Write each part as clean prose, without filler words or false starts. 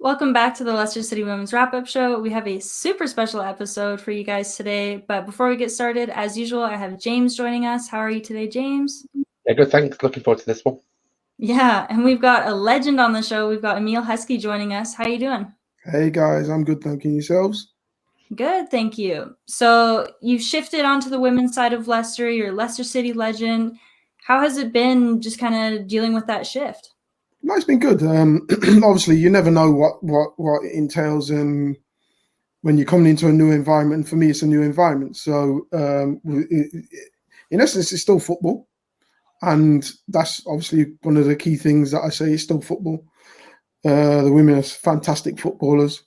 Welcome back to the Leicester City Women's Wrap-Up Show. We have a super special episode for you guys today. But before we get started, as usual, I have James joining us. How are you today, James? Yeah, good, thanks. Looking forward to this one. Yeah, and we've got a legend on the show. We've got Emile Heskey joining us. How you doing? Hey guys, I'm good, thank you. Yourselves? Good, thank you. So you've shifted onto the women's side of Leicester. You're a Leicester City legend. How has it been just kind of dealing with that shift? No, it's been good. Obviously, you never know what it entails when you're coming into a new environment. For me, it's a new environment. So, in essence, it's still football. And that's obviously one of the key things that I say. It's still football. The women are fantastic footballers,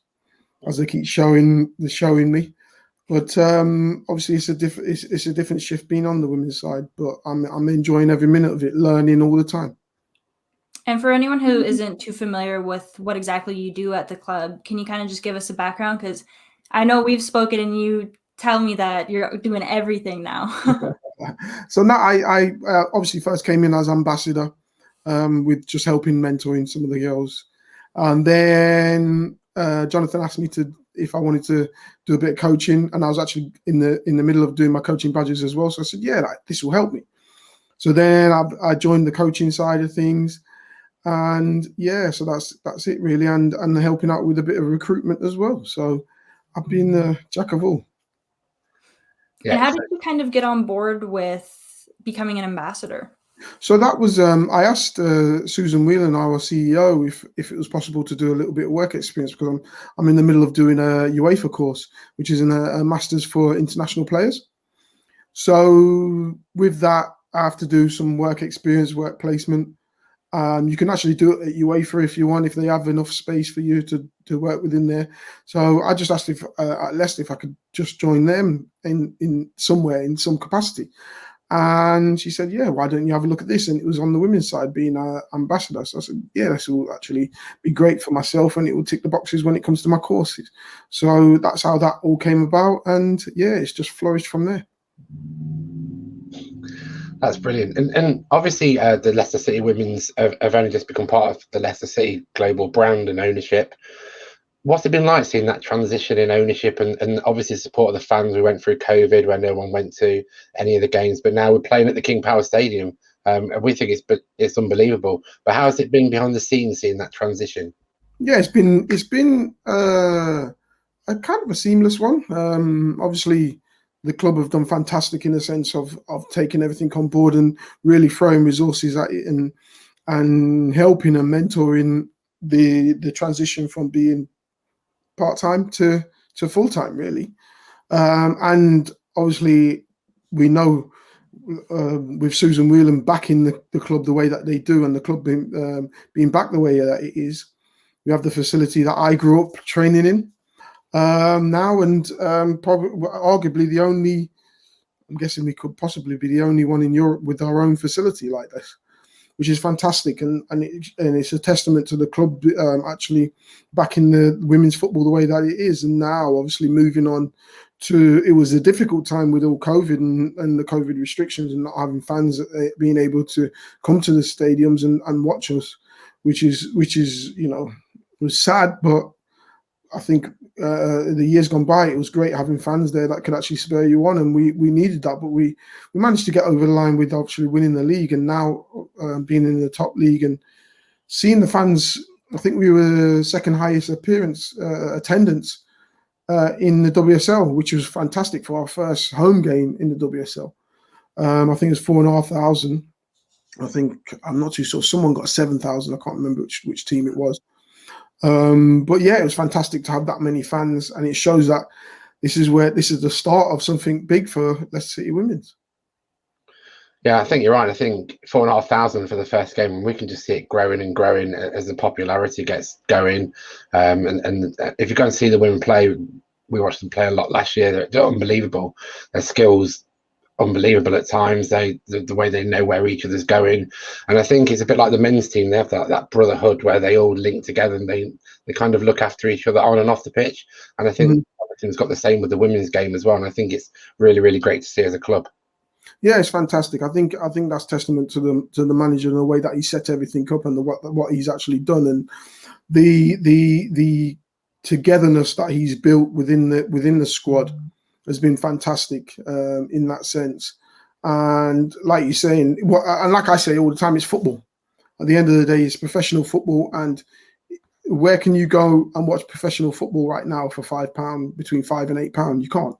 as they keep showing me. But obviously, it's a different shift being on the women's side. But I'm enjoying every minute of it, learning all the time. And for anyone who isn't too familiar with what exactly you do at the club, can you kind of just give us a background? Because I know we've spoken and you tell me that you're doing everything now. So now I obviously first came in as ambassador with just helping mentoring some of the girls. And then Jonathan asked me if I wanted to do a bit of coaching. And I was actually in the middle of doing my coaching badges as well. So I said, yeah, this will help me. So then I joined the coaching side of things. And yeah, so that's it really, and helping out with a bit of recruitment as well. So I've been the jack of all. Yeah. And how did you kind of get on board with becoming an ambassador? So that was I asked Susan Whelan, our CEO, if it was possible to do a little bit of work experience, because I'm in the middle of doing a UEFA course, which is a Masters for International Players. So with that, I have to do some work experience, work placement. You can actually do it at UEFA if you want, if they have enough space for you to work within there. So I just asked Leicester if I could just join them in somewhere, in some capacity. And she said, yeah, why don't you have a look at this? And it was on the women's side, being an ambassador. So I said, yeah, this will actually be great for myself, and it will tick the boxes when it comes to my courses. So that's how that all came about. And yeah, it's just flourished from there. That's brilliant. And obviously the Leicester City Women's have only just become part of the Leicester City global brand and ownership. What's it been like seeing that transition in ownership and obviously support of the fans? We went through COVID where no one went to any of the games, but now we're playing at the King Power Stadium. And we think it's unbelievable. But how has it been behind the scenes seeing that transition? Yeah, it's been a kind of a seamless one. Obviously, the club have done fantastic in the sense of taking everything on board and really throwing resources at it and helping and mentoring the transition from being part-time to full-time, really. And obviously, we know with Susan Whelan backing the club the way that they do, and the club being back the way that it is, we have the facility that I grew up training in. Now, and probably arguably the only, I'm guessing we could possibly be the only one in Europe with our own facility like this, which is fantastic, and it's a testament to the club actually backing the women's football the way that it is. And now, obviously, moving on to, it was a difficult time with all COVID and the COVID restrictions and not having fans being able to come to the stadiums and watch us, which is was sad, but I think the years gone by, it was great having fans there that could actually spur you on, and we needed that. But we managed to get over the line with obviously winning the league, and now being in the top league and seeing the fans. I think we were second highest attendance in the WSL, which was fantastic for our first home game in the WSL. I think it was 4,500. I think, I'm not too sure. Someone got 7,000. I can't remember which team it was. But yeah, it was fantastic to have that many fans, and it shows that this is the start of something big for Leicester City Women's. Yeah, I think you're right. I think 4,500 for the first game, and we can just see it growing and growing as the popularity gets going. And if you go and see the women play, we watched them play a lot last year. They're unbelievable. Their skills unbelievable at times. The way they know where each other's going, and I think it's a bit like the men's team. They have that brotherhood where they all link together and they kind of look after each other on and off the pitch. And I think everything's got the same with the women's game as well. And I think it's really, really great to see as a club. Yeah, it's fantastic. I think that's testament to the manager and the way that he set everything up and what he's actually done, and the togetherness that he's built within the squad has been fantastic in that sense. And like you're saying, and like I say all the time, it's football. At the end of the day, it's professional football. And where can you go and watch professional football right now for £5, between £5 and £8? You can't.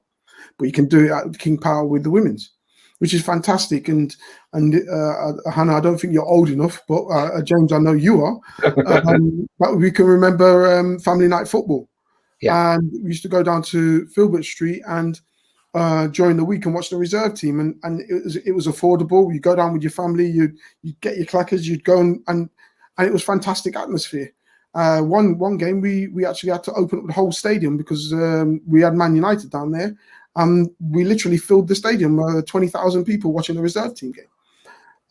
But you can do it at King Power with the women's, which is fantastic. And Hannah, I don't think you're old enough, but James, I know you are. But we can remember family night football. Yeah. And we used to go down to Filbert Street and during the week and watch the reserve team, and it was affordable. You go down with your family, you'd get your clackers, you'd go and it was fantastic atmosphere. One game we actually had to open up the whole stadium because we had Man United down there. We literally filled the stadium, 20,000 people watching the reserve team game.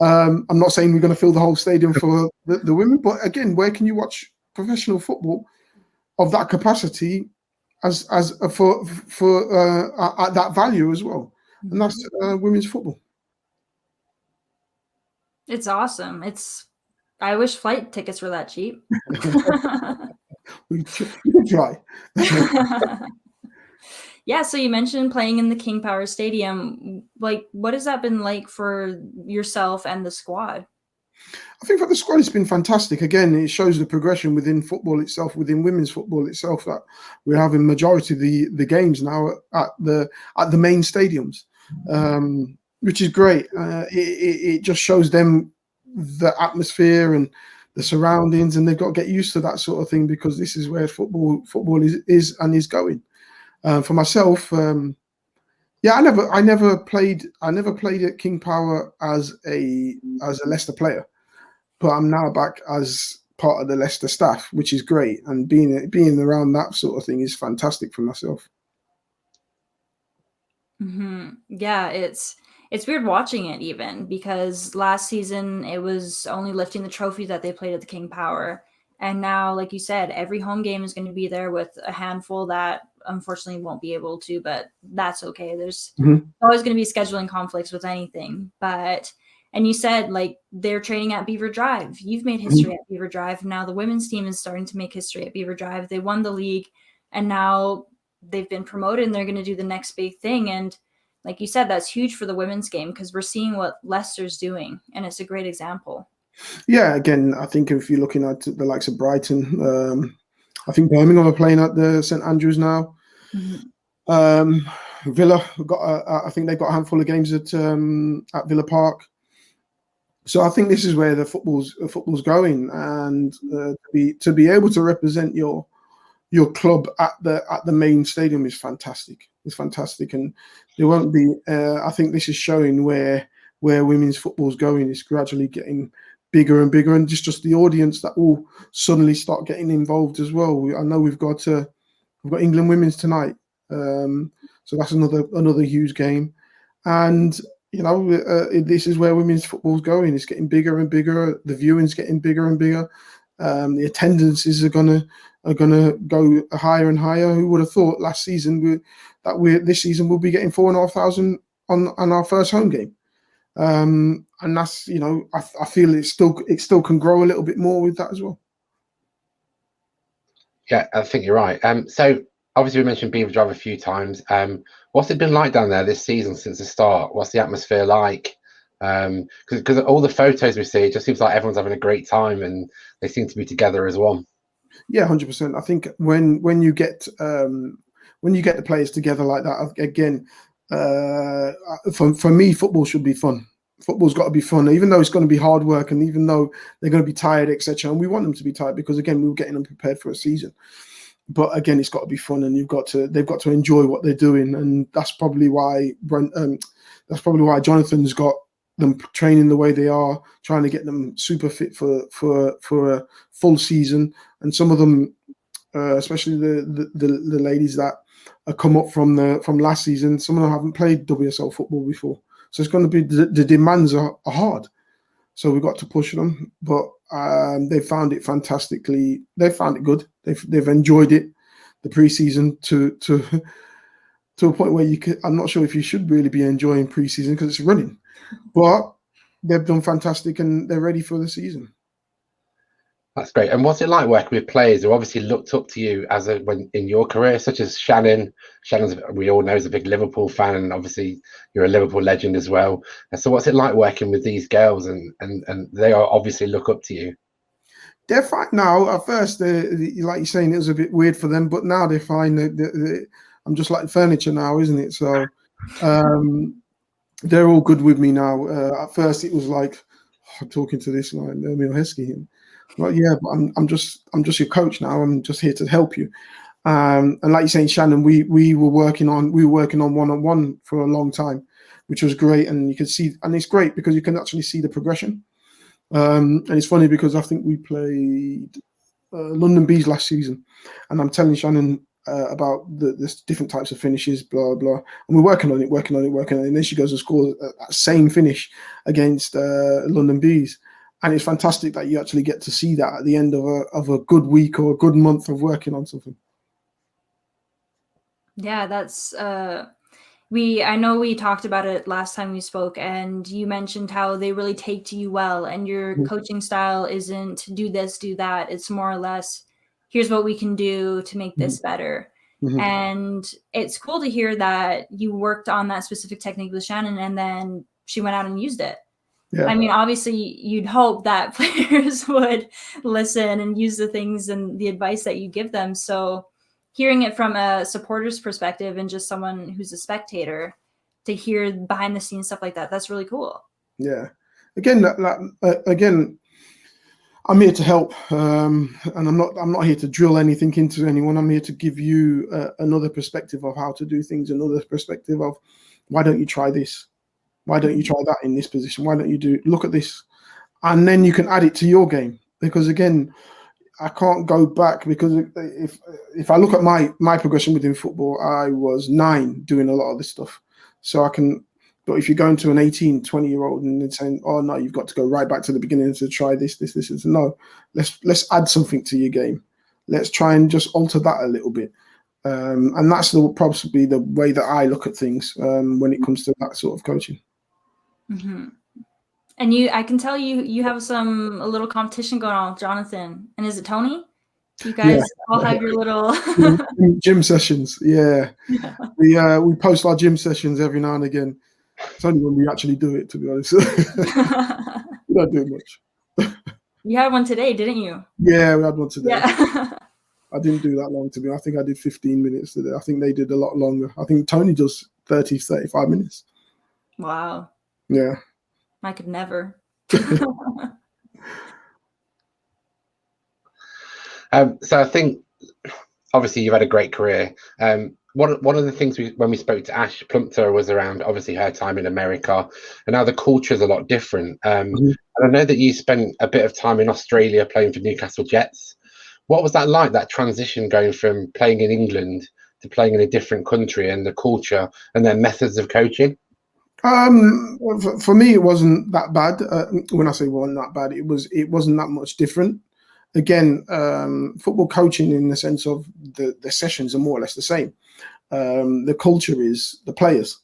I'm not saying we're going to fill the whole stadium for the women, but again, where can you watch professional football of that capacity as for at that value as well? And that's women's football. It's awesome. I wish flight tickets were that cheap. We could try. Yeah, so you mentioned playing in the King Power Stadium. Like, what has that been like for yourself and the squad? I think for the squad, it's been fantastic. Again, it shows the progression within football itself, within women's football itself, that we're having majority of the games now at the main stadiums, which is great. It just shows them the atmosphere and the surroundings, and they've got to get used to that sort of thing because this is where football is and is going. For myself, I never played at King Power as a Leicester player, but I'm now back as part of the Leicester staff, which is great. And being around that sort of thing is fantastic for myself. Mm-hmm. Yeah, it's weird watching it even because last season it was only lifting the trophy that they played at the King Power. And now, like you said, every home game is going to be there with a handful that unfortunately won't be able to, but that's okay. There's always going to be scheduling conflicts with anything. And you said like they're training at Beaver Drive. You've made history at Beaver Drive. Now the women's team is starting to make history at Beaver Drive. They won the league and now they've been promoted and they're going to do the next big thing. And like you said, that's huge for the women's game because we're seeing what Leicester's doing and it's a great example. Yeah, again, I think if you're looking at the likes of Brighton, I think Birmingham are playing at the St Andrews now. Villa I think they've got a handful of games at Villa Park. So I think this is where the football's going, and to be able to represent your club at the main stadium is fantastic. It's fantastic, and there won't be. I think this is showing where women's football's going. It's gradually getting bigger and bigger, and just the audience that will suddenly start getting involved as well. I know we've got England women's tonight, so that's another huge game, and this is where women's football's going. It's getting bigger and bigger. The viewing's getting bigger and bigger. The attendances are gonna go higher and higher. Who would have thought last season this season we'll be getting 4,500 on our first home game. And that's I feel it still can grow a little bit more with that as well. Yeah, I think you're right. So obviously we mentioned Beaver Drive a few times. What's it been like down there this season since the start? What's the atmosphere like? Because all the photos we see, it just seems like everyone's having a great time and they seem to be together as one. Yeah, 100%. I think when you get the players together like that, again, for me, football should be fun. Football's got to be fun, even though it's going to be hard work and even though they're going to be tired, etc. And we want them to be tired because, again, we were getting them prepared for a season. But again, it's got to be fun, and they've got to enjoy what they're doing, and that's probably why Jonathan's got them training the way they are, trying to get them super fit for a full season. And some of them, especially the ladies that have come up from last season, some of them haven't played WSL football before. So it's going to be the demands are hard. So we've got to push them, but they found it fantastically. They found it good. They've enjoyed it. The preseason to a point where I'm not sure if you should really be enjoying preseason because it's running, but they've done fantastic and they're ready for the season. That's great. And what's it like working with players who obviously looked up to you when in your career, such as Shannon? Shannon's, we all know, is a big Liverpool fan, and obviously you're a Liverpool legend as well. And so what's it like working with these girls, and they are obviously look up to you? They're fine now. At first, like you're saying, it was a bit weird for them, but now they're fine. I'm just like furniture now, isn't it? So they're all good with me now. At first, it was like, I'm talking to this like Emile Heskey. Well, yeah, but I'm just your coach now. I'm just here to help you. And like you're saying, Shannon, we were working on one-on-one for a long time, which was great. And you can see, and it's great because you can actually see the progression. And it's funny because I think we played London Bees last season, and I'm telling Shannon about the different types of finishes, blah blah, and we're working on it, and then she goes and scores that same finish against London Bees. And it's fantastic that you actually get to see that at the end of a good week or a good month of working on something. Yeah, that's I know we talked about it last time we spoke, and you mentioned how they really take to you well, and your coaching style isn't do this, do that. It's more or less, here's what we can do to make this better. And it's cool to hear that you worked on that specific technique with Shannon, and then she went out and used it. Yeah. I mean, obviously, you'd hope that players would listen and use the things and the advice that you give them. So hearing it from a supporter's perspective and just someone who's a spectator, to hear behind the scenes stuff like that, that's really cool. Yeah. Again, I'm here to help, and I'm not here to drill anything into anyone. I'm here to give you another perspective of how to do things, another perspective of why don't you try this? Why don't you try that in this position? Why don't you look at this? And then you can add it to your game. Because again, I can't go back, because if I look at my progression within football, I was 9 doing a lot of this stuff. So I can, but if you're going to an 18, 20-year-old and then saying, oh no, you've got to go right back to the beginning to try this, and no, let's add something to your game. Let's try and just alter that a little bit. And that's probably the way that I look at things when it comes to that sort of coaching. Mm-hmm. And I can tell you have a little competition going on with Jonathan. And is it Tony? You guys all have your little gym sessions. Yeah. We post our gym sessions every now and again. It's only when we actually do it, to be honest. We don't do it much. You had one today, didn't you? Yeah, we had one today. Yeah. I didn't do that long, to be honest. I think I did 15 minutes today. I think they did a lot longer. I think Tony does 30, 35 minutes. Wow. Yeah. I could never. So I think, obviously, you've had a great career. One of the things when we spoke to Ash Plumpter was around, obviously, her time in America, and now the culture is a lot different. And I know that you spent a bit of time in Australia playing for Newcastle Jets. What was that like, that transition going from playing in England to playing in a different country, and the culture and their methods of coaching? For me, it wasn't that bad. When I say wasn't that bad, it wasn't that much different. Again, football coaching, in the sense of the sessions, are more or less the same. The culture is the players.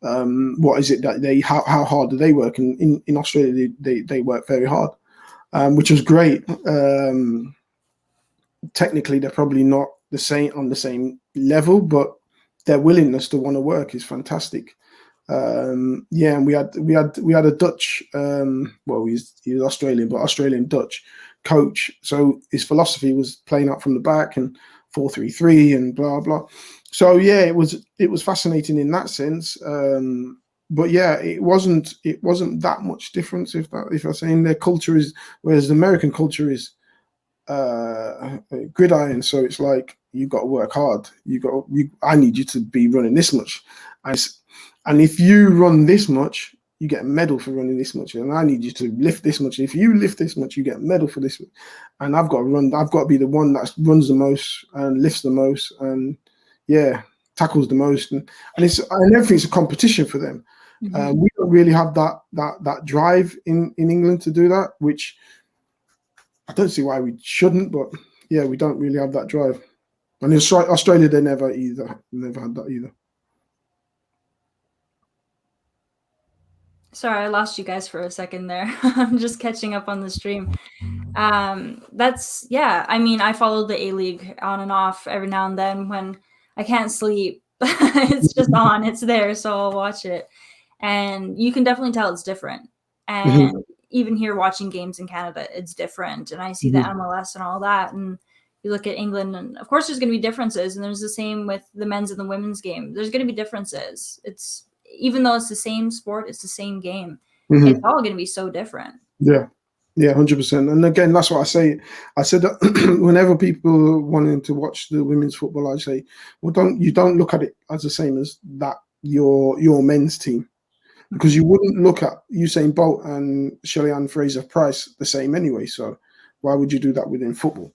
What is it that how hard do they work? And in Australia, they work very hard, which was great. Technically, they're probably not on the same level, but their willingness to want to work is fantastic. And we had a Dutch, well, he's Australian, but Australian Dutch coach. So his philosophy was playing up from the back and 4-3-3 and blah blah. So yeah, it was fascinating in that sense. But yeah, it wasn't that much difference, if I'm saying their culture is, whereas the American culture is gridiron. So it's like, you got to work hard. I need you to be running this much, and if you run this much, you get a medal for running this much. And I need you to lift this much. If you lift this much, you get a medal for this. And I've got to be the one that runs the most and lifts the most and tackles the most. And everything's a competition for them. We don't really have that drive in England to do that, which I don't see why we shouldn't, but yeah, we don't really have that drive. And in Australia, they never had that either. Sorry, I lost you guys for a second there. I'm just catching up on the stream. That's yeah. I mean, I follow the A-League on and off every now and then when I can't sleep. It's just on. It's there, so I'll watch it, and you can definitely tell it's different. Mhm. And even here, watching games in Canada, it's different. And I see the Mhm. MLS and all that, and you look at England, and of course, there's going to be differences. And there's the same with the men's and the women's game. There's going to be differences. It's even though it's the same sport, it's the same game. It's Mhm. all going to be so different. Yeah. Yeah, 100%. And again, that's what I say. I said that whenever people wanting to watch the women's football, I say, well, don't look at it as the same as that your men's team, because you wouldn't look at Usain Bolt and Shelley-Ann Fraser-Price the same anyway. So why would you do that within football?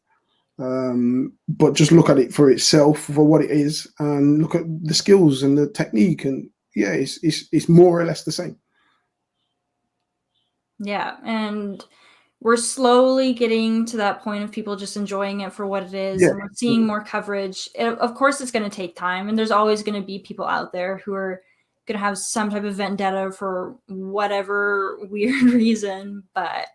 But just look at it for itself, for what it is, and look at the skills and the technique, and yeah, it's more or less the same. Yeah, and we're slowly getting to that point of people just enjoying it for what it is, Yeah. and we're seeing more coverage. Of course, it's going to take time, and there's always going to be people out there who are going to have some type of vendetta for whatever weird reason, but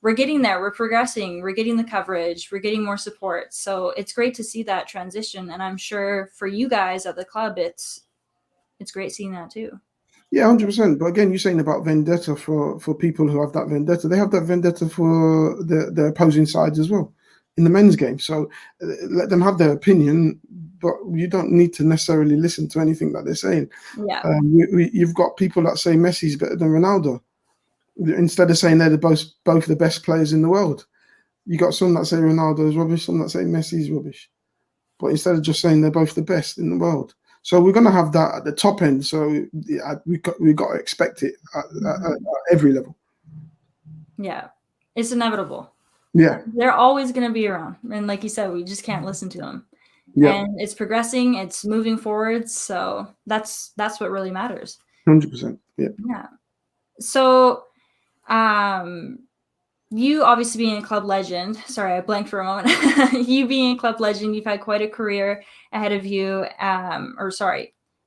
we're getting there. We're progressing. We're getting the coverage. We're getting more support. So it's great to see that transition, and I'm sure for you guys at the club, it's great seeing that too. Yeah, 100%. But again, you're saying about vendetta for people who have that vendetta. They have that vendetta for the opposing sides as well in the men's game. So let them have their opinion, but you don't need to necessarily listen to anything that they're saying. Yeah. You've got people that say Messi's better than Ronaldo, instead of saying they're both the best players in the world. You got some that say Ronaldo is rubbish, some that say Messi is rubbish. But instead of just saying they're both the best in the world. So we're going to have that at the top end. So we've got to expect it at every level. Yeah, it's inevitable. Yeah. They're always going to be around. And like you said, we just can't listen to them. Yeah. And it's progressing, it's moving forward. So that's what really matters. 100%. Yeah. Yeah. So you obviously being a club legend, sorry, I blanked for a moment. You being a club legend, you've had quite a career ahead of you.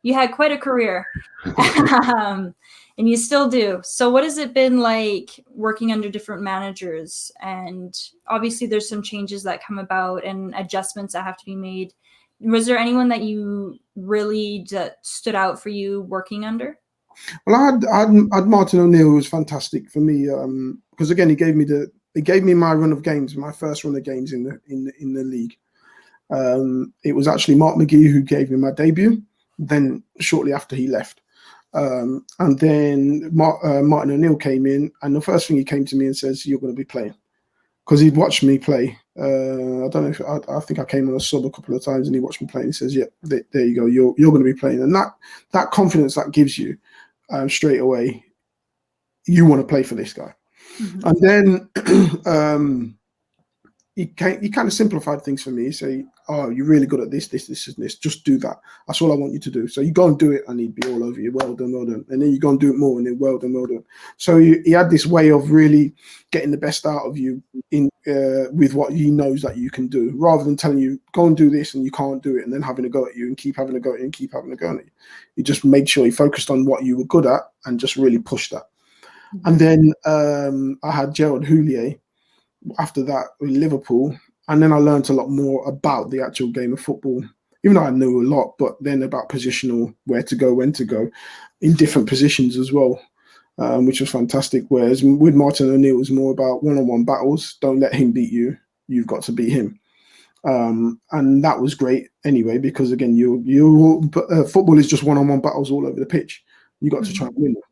You had quite a career. And you still do. So what has it been like working under different managers? And obviously there's some changes that come about and adjustments that have to be made. Was there anyone that you really stood out for you working under? Well, I had Martin O'Neill, who was fantastic for me, because again he gave me my run of games, my first run of games in the league. It was actually Mark McGee who gave me my debut. Then shortly after he left. And then Martin O'Neill came in, and the first thing he came to me and says, "You're going to be playing," because he'd watched me play. I don't know if I think I came on a sub a couple of times, and he watched me play. And he says, "Yeah, there you go. You're going to be playing," and that confidence that gives you straight away, you want to play for this guy. Mm-hmm. And then he kind of simplified things for me. Say, "Oh, you're really good at this, and this. Just do that. That's all I want you to do." So you go and do it, and he'd be all over you. Well done, well done. And then you go and do it more, and then well done, well done. So he had this way of really getting the best out of you in with what he knows that you can do, rather than telling you go and do this and you can't do it, and then having a go at you and keep having a go at you and keep having a go at you. He just made sure he focused on what you were good at and just really pushed that. Mm-hmm. And then I had Gerard Houllier after that in Liverpool, and then I learned a lot more about the actual game of football, even though I knew a lot, but then about positional, where to go, when to go, in different positions as well, which was fantastic. Whereas with Martin O'Neill, it was more about one-on-one battles. Don't let him beat you. You've got to beat him. And that was great anyway, because again, football is just one-on-one battles all over the pitch. You got to try and win them.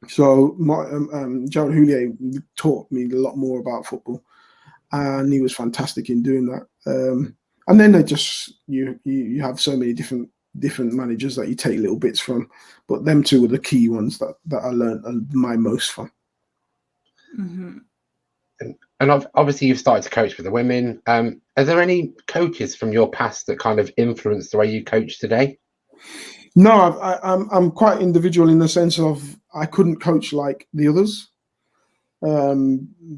So Gerard Houllier taught me a lot more about football, and he was fantastic in doing that. And then they just you have so many different managers that you take little bits from, but them two were the key ones that I learned my most from. Mm-hmm. And obviously you've started to coach with the women. Are there any coaches from your past that kind of influenced the way you coach today? No, I'm quite individual in the sense of I couldn't coach like the others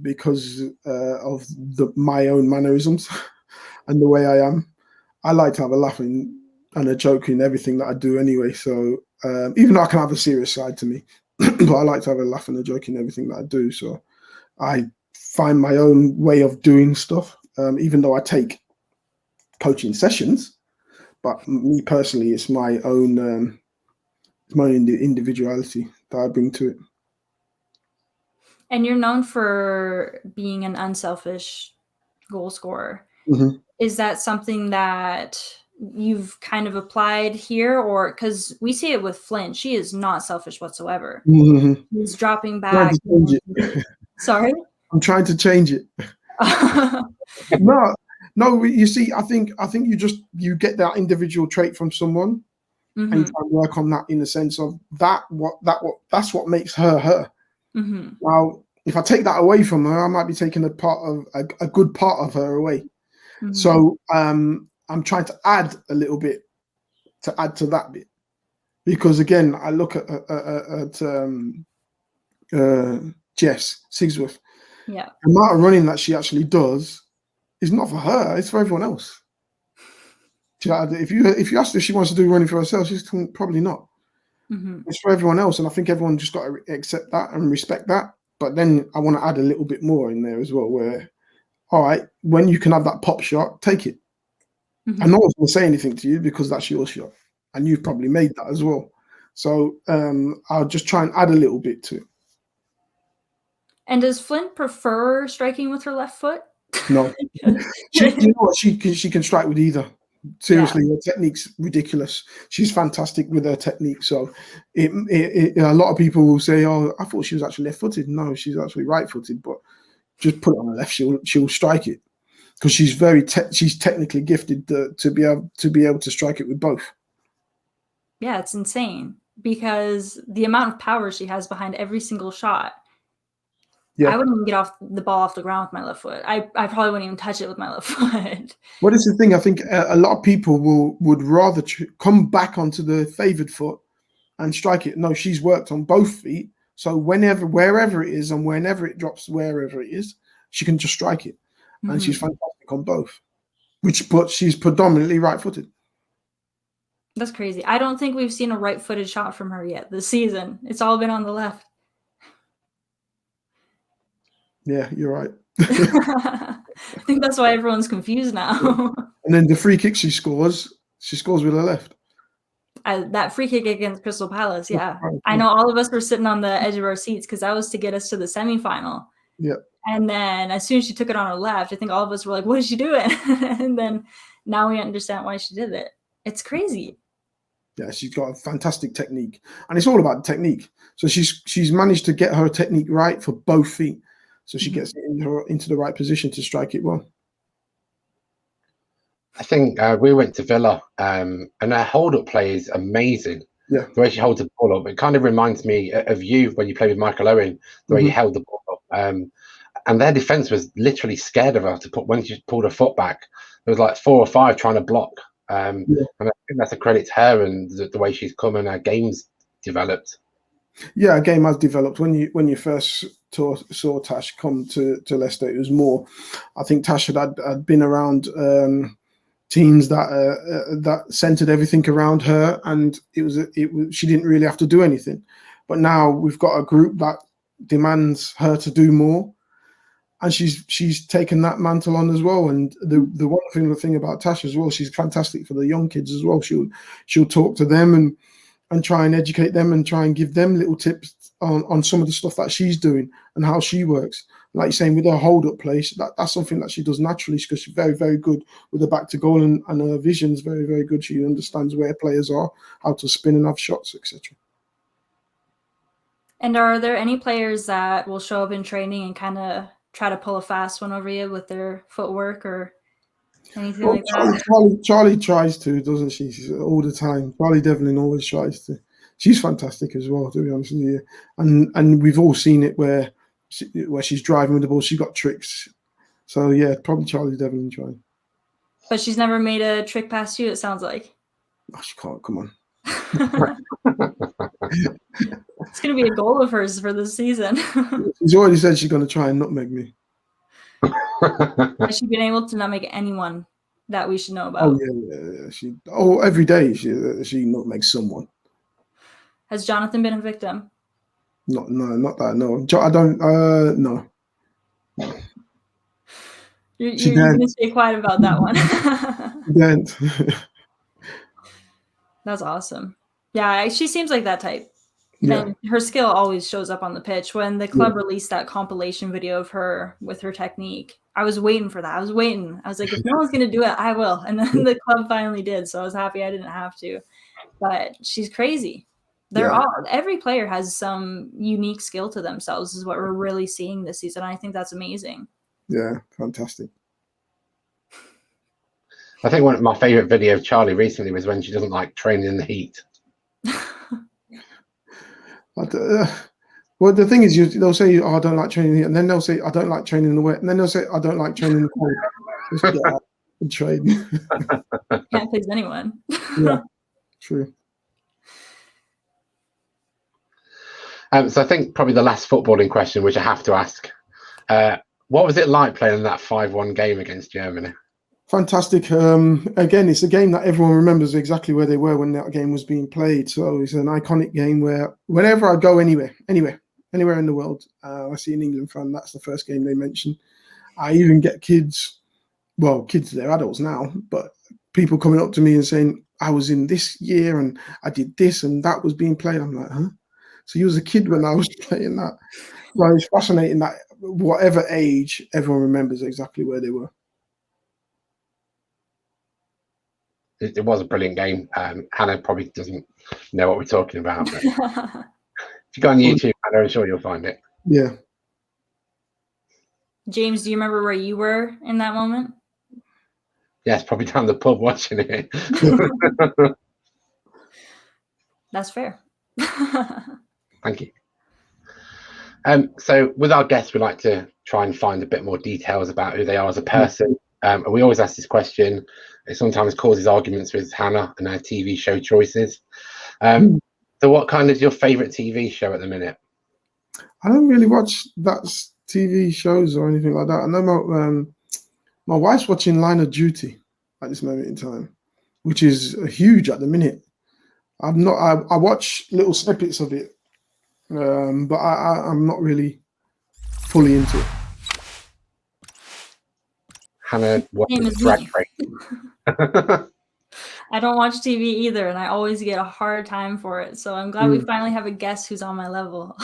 because of my own mannerisms and the way I am. I like to have a laugh and a joke in everything that I do anyway. So even though I can have a serious side to me, but I like to have a laugh and a joke in everything that I do. So I find my own way of doing stuff, even though I take coaching sessions. But me personally, it's my own individuality that I bring to it. And you're known for being an unselfish goal scorer. Mm-hmm. Is that something that you've kind of applied here? Or because we see it with Flint, she is not selfish whatsoever. Mm-hmm. She's dropping I'm back. trying to change it. Sorry? I'm trying to change it. No. You see, I think you get that individual trait from someone, Mm-hmm. and you try to work on that in the sense of that's what makes her her. Mm-hmm. Now, if I take that away from her, I might be taking a good part of her away. Mm-hmm. So I'm trying to add a little bit to add to that bit, because again, I look at Jess Sigsworth. Yeah. The amount of running that she actually does is not for her; it's for everyone else. If you ask her if she wants to do running for herself, she's probably not. Mm-hmm. It's for everyone else, and I think everyone just got to accept that and respect that. But then I want to add a little bit more in there as well, where, all right, when you can have that pop shot, take it. Mm-hmm. And no one's going to say anything to you because that's your shot, and you've probably made that as well. So I'll just try and add a little bit to it. And does Flint prefer striking with her left foot? No, you know what? She can strike with either. Seriously, her technique's ridiculous. She's fantastic with her technique. So a lot of people will say, "Oh, I thought she was actually left-footed." No, she's actually right-footed. But just put it on the left, she'll strike it, because she's she's technically gifted to be able to strike it with both. Yeah, it's insane, because the amount of power she has behind every single shot. Yeah. I wouldn't even get the ball off the ground with my left foot. I probably wouldn't even touch it with my left foot. What is the thing? I think a lot of people would rather come back onto the favoured foot and strike it. No, she's worked on both feet. So wherever it is, and whenever it drops, wherever it is, she can just strike it. Mm-hmm. And she's fantastic on both. But she's predominantly right-footed. That's crazy. I don't think we've seen a right-footed shot from her yet this season. It's all been on the left. Yeah, you're right. I think that's why everyone's confused now. And then the free kick she scores with her left. That free kick against Crystal Palace, yeah. I know all of us were sitting on the edge of our seats because that was to get us to the semifinal. Yeah. And then as soon as she took it on her left, I think all of us were like, what is she doing? And then now we understand why she did it. It's crazy. Yeah, she's got a fantastic technique. And it's all about technique. So she's managed to get her technique right for both feet. So she gets it into the right position to strike it well. I think we went to Villa, and her hold-up play is amazing. Yeah, the way she holds the ball up, it kind of reminds me of you when you played with Michael Owen. The way you held the ball up, and their defense was literally scared of her when she pulled her foot back. There was like 4 or 5 trying to block, and I think that's a credit to her and the way she's come and her game's developed. Yeah, a game has developed. When you first saw Tash come to Leicester, it was more. I think Tash had been around teams that centered everything around her, and it was she didn't really have to do anything. But now we've got a group that demands her to do more, and she's taken that mantle on as well. And the wonderful thing about Tash as well, she's fantastic for the young kids as well. She'll talk to them and try and educate them and try and give them little tips on some of the stuff that she's doing and how she works. Like you're saying, with her hold-up play, that's something that she does naturally, because she's very, very good with her back to goal, and her vision's very, very good. She understands where players are, how to spin and have shots, etc. And are there any players that will show up in training and kind of try to pull a fast one over you with their footwork or anything like that? Charlie tries to, doesn't she? All the time. Charlie Devlin always tries to. She's fantastic as well, to be honest with you. And we've all seen it where she's driving with the ball. She's got tricks. So, yeah, probably Charlie Devlin trying. But she's never made a trick past you, it sounds like. Oh, she can't. Come on. It's going to be a goal of hers for this season. She's already said she's going to try and nutmeg me. Has she been able to nutmeg anyone that we should know about? Oh, yeah. Every day she nutmegs someone. Has Jonathan been a victim? Not that I know. I don't. No. You're going to stay quiet about that one. That's awesome. Yeah, she seems like that type. Yeah. And her skill always shows up on the pitch. When the club released that compilation video of her with her technique, I was waiting for that. I was like, if no one's going to do it, I will. And then the club finally did. So I was happy I didn't have to. But she's crazy. Every player has some unique skill to themselves is what we're really seeing this season. I think that's amazing. Yeah, fantastic. I think one of my favorite video of Charlie recently was when she doesn't like training in the heat. Well, the thing is, they'll say, "Oh, I don't like training," and then they'll say, "I don't like training in the wet," and then they'll say, "I don't like training in the cold." Just get out and train. Can't please anyone. Yeah, true. So I think probably the last footballing question, which I have to ask, what was it like playing in that 5-1 game against Germany? Fantastic. Again, it's a game that everyone remembers exactly where they were when that game was being played. So it's an iconic game where whenever I go anywhere in the world, I see an England fan, that's the first game they mention. I even get kids, they're adults now, but people coming up to me and saying, I was in this year and I did this and that was being played. I'm like, huh? So you was a kid when I was playing that. Well, it's fascinating that whatever age, everyone remembers exactly where they were. It was a brilliant game. Hannah probably doesn't know what we're talking about. But if you go on YouTube, Hannah, I'm sure you'll find it. Yeah. James, do you remember where you were in that moment? Yes, probably down the pub watching it. That's fair. Thank you. So with our guests, we like to try and find a bit more details about who they are as a person. And we always ask this question. It sometimes causes arguments with Hannah and her TV show choices. So what kind is your favourite TV show at the minute? I don't really watch that TV shows or anything like that. I know my wife's watching Line of Duty at this moment in time, which is huge at the minute. I watch little snippets of it, but I'm not really fully into it. Hannah watches Drag Race. I don't watch TV either, and I always get a hard time for it. So I'm glad we finally have a guest who's on my level.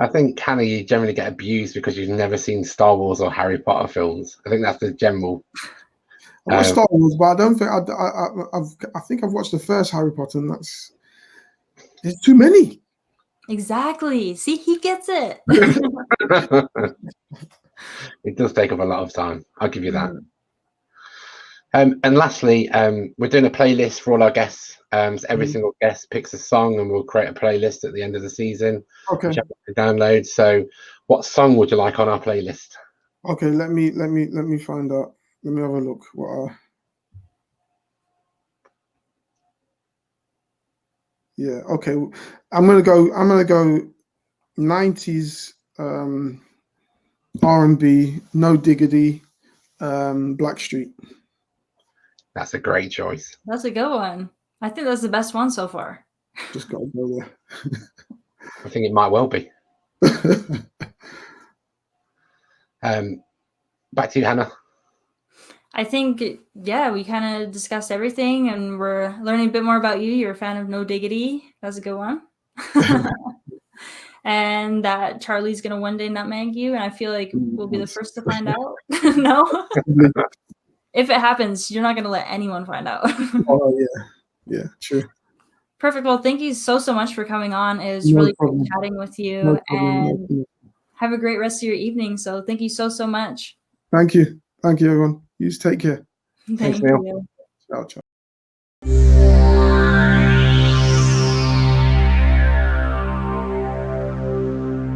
I think, Hannah, you generally get abused because you've never seen Star Wars or Harry Potter films. I think that's the general. I watched Star Wars, but I don't think I think I've watched the first Harry Potter, and there's too many. Exactly. See, he gets it. It does take up a lot of time. I'll give you that. And lastly, we're doing a playlist for all our guests. So every single guest picks a song, and we'll create a playlist at the end of the season. Okay. Which to download. So, what song would you like on our playlist? Okay, let me find out. Let me have a look. Yeah. Okay. I'm gonna go 90s R&B, No Diggity, Blackstreet. That's a great choice. That's a good one. I think that's the best one so far. Just gotta go there. I think it might well be. Back to you, Hannah. I think, yeah, we kind of discussed everything, and we're learning a bit more about you. You're a fan of No Diggity. That's a good one. And that Charlie's going to one day nutmeg you, and I feel like we'll be the first to find out. No? If it happens, you're not going to let anyone find out. Oh, yeah. Yeah, true. Perfect. Well, thank you so much for coming on. It was really great chatting with you, and have a great rest of your evening. So thank you so much. Thank you. Thank you, everyone. You take care. Thank you. Ciao, ciao.